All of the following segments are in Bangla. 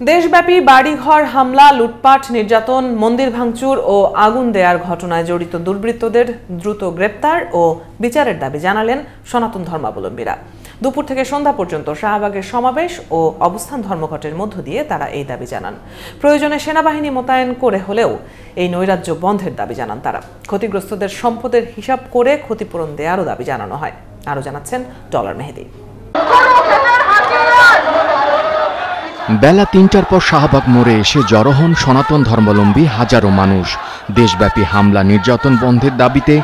দেশব্যাপী বাড়িঘর হামলা, লুটপাট, নির্যাতন, মন্দির ভাঙচুর ও আগুন দেয়ার ঘটনায় জড়িত দুর্বৃত্তদের দ্রুত গ্রেপ্তার ও বিচারের দাবি জানালেন সনাতন ধর্মাবলম্বীরা। দুপুর থেকে সন্ধ্যা পর্যন্ত শাহবাগের সমাবেশ ও অবস্থান ধর্মঘটের মধ্য দিয়ে তারা এই দাবি জানান। প্রয়োজনে সেনাবাহিনী মোতায়েন করে হলেও এই নৈরাজ্য বন্ধের দাবি জানান তারা। ক্ষতিগ্রস্তদের সম্পদের হিসাব করে ক্ষতিপূরণ দেওয়ারও দাবি জানানো হয়। আরও জানাচ্ছেন ডলার মেহেদি। বেলা ৩টার পর শাহবাগ মোড়ে এসে জড়ো হন সনাতন ধর্মাবলম্বী হাজারো মানুষ। দেশব্যাপী হামলা নির্যাতন বন্ধের দাবিতে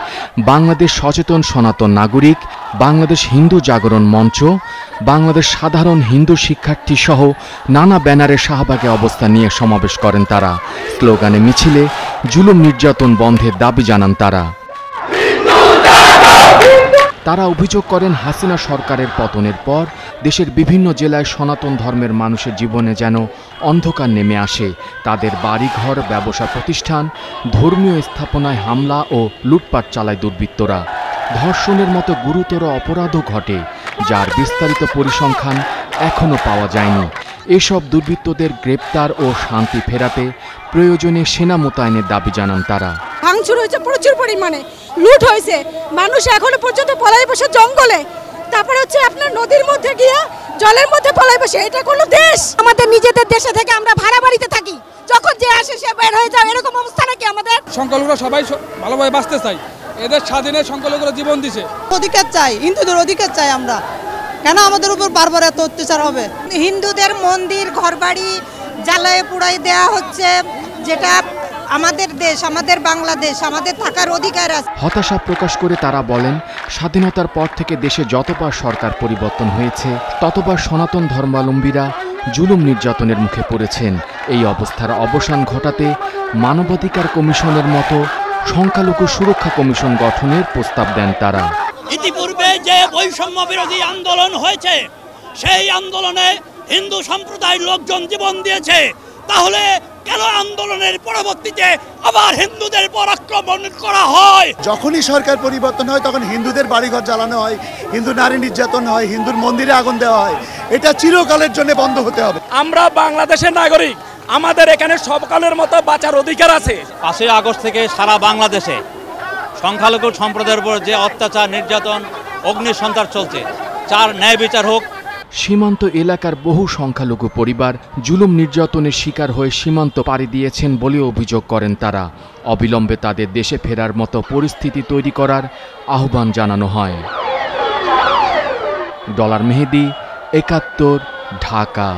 বাংলাদেশ সচেতন সনাতন নাগরিক, বাংলাদেশ হিন্দু জাগরণ মঞ্চ, বাংলাদেশ সাধারণ হিন্দু শিক্ষার্থী সহ নানা ব্যানারে শাহবাগে অবস্থান নিয়ে সমাবেশ করেন তারা। স্লোগানে মিছিলে জুলুম নির্যাতন বন্ধের দাবি জানান তারা। তারা অভিযোগ করেন, হাসিনা সরকারের পতনের পর দেশের বিভিন্ন জেলায় সনাতন ধর্মের মানুষের জীবনে যেন অন্ধকার নেমে আসে। তাদের বাড়িঘর, ব্যবসা প্রতিষ্ঠান, ধর্মীয় স্থাপনায় হামলা ও লুটপাট চালায় দুর্বৃত্তরা। ধর্ষণের মতো গুরুতর অপরাধও ঘটে, যার বিস্তারিত পরিসংখ্যান এখনও পাওয়া যায়নি। এসব দুর্বৃত্তদের গ্রেপ্তার ও শান্তি ফেরাতে প্রয়োজনে সেনা মোতায়েনের দাবি জানান তারা। ভাঙচুর হয়েছে প্রচুর পরিমাণে, লুট হয়েছে, মানুষ এখনো পর্যন্ত পলায় বসে জঙ্গলে, তারপর হচ্ছে আপনার নদীর মধ্যে গিয়ে জলের মধ্যে পলায় বসে। এটা কোনো দেশ? আমাদের নিজেদের দেশে থেকে আমরা ভাড়া বাড়িতে থাকি, যখন যে আসে সে বের হয়ে যায়, এরকম অবস্থা নাকি আমাদের? সংখ্যালঘুরা সবাই ভালোভাবে বাঁচতে চাই, এদের স্বাধীনে সংখ্যালঘুরা জীবন দিছে। অধিকার চাই, হিন্দুদের অধিকার চাই আমরা। কেন আমাদের উপর বারবার এত অত্যাচার হবে? হিন্দুদের মন্দির, ঘরবাড়ি জ্বালায় পুড়াই দেওয়া হচ্ছে, যেটা আমাদের দেশ, আমাদের বাংলাদেশ, আমাদের থাকার অধিকার আছে। হতাশা প্রকাশ করে তারা বলেন, স্বাধীনতার পর থেকে দেশে যতবার সরকার পরিবর্তন হয়েছে ততবার সনাতন ধর্মাবলম্বীরা জুলুম নির্যাতনের মুখে পড়েছেন। এই অবস্থার অবসান ঘটাতে মানবাধিকার কমিশনের মতো সংখ্যালঘু সুরক্ষা কমিশন গঠনের প্রস্তাব দেন তারা। ইতিপূর্বে যে বৈষম্য বিরোধী আন্দোলন হয়েছে, সেই আন্দোলনে হিন্দু সম্প্রদায়ের লোকজন জীবন দিয়েছে, তাহলে কেন আন্দোলনের পরবর্তীতে আবার হিন্দুদের উপর আক্রমণ করা হয়? যখনই সরকার পরিবর্তন হয় তখন হিন্দুদের বাড়িঘর জ্বালানো হয়, হিন্দু নারী নির্যাতন হয়, হিন্দুর মন্দিরে আগুন দেওয়া হয়। এটা চিরকালের জন্য বন্ধ হতে হবে। আমরা বাংলাদেশের নাগরিক, আমাদের এখানে সবকালের মতো বাঁচার অধিকার আছে। 5ই আগস্ট থেকে সারা বাংলাদেশে সংখ্যালঘু সম্প্রদায়ের উপর যে অত্যাচার, নির্যাতন, অগ্নিসন্ত্রাস চলছে, যার ন্যায় বিচার হোক। সীমান্ত এলাকার বহু সংখ্যালঘু পরিবার জুলুম নির্যাতনের শিকার হয়ে সীমান্ত পাড়ি দিয়েছেন বলে অভিযোগ করেন তারা। অবিলম্বে তাদের দেশে ফেরার মতো পরিস্থিতি তৈরি করার আহ্বান জানানো হয়। ডলার মেহেদি, ৭১, ঢাকা।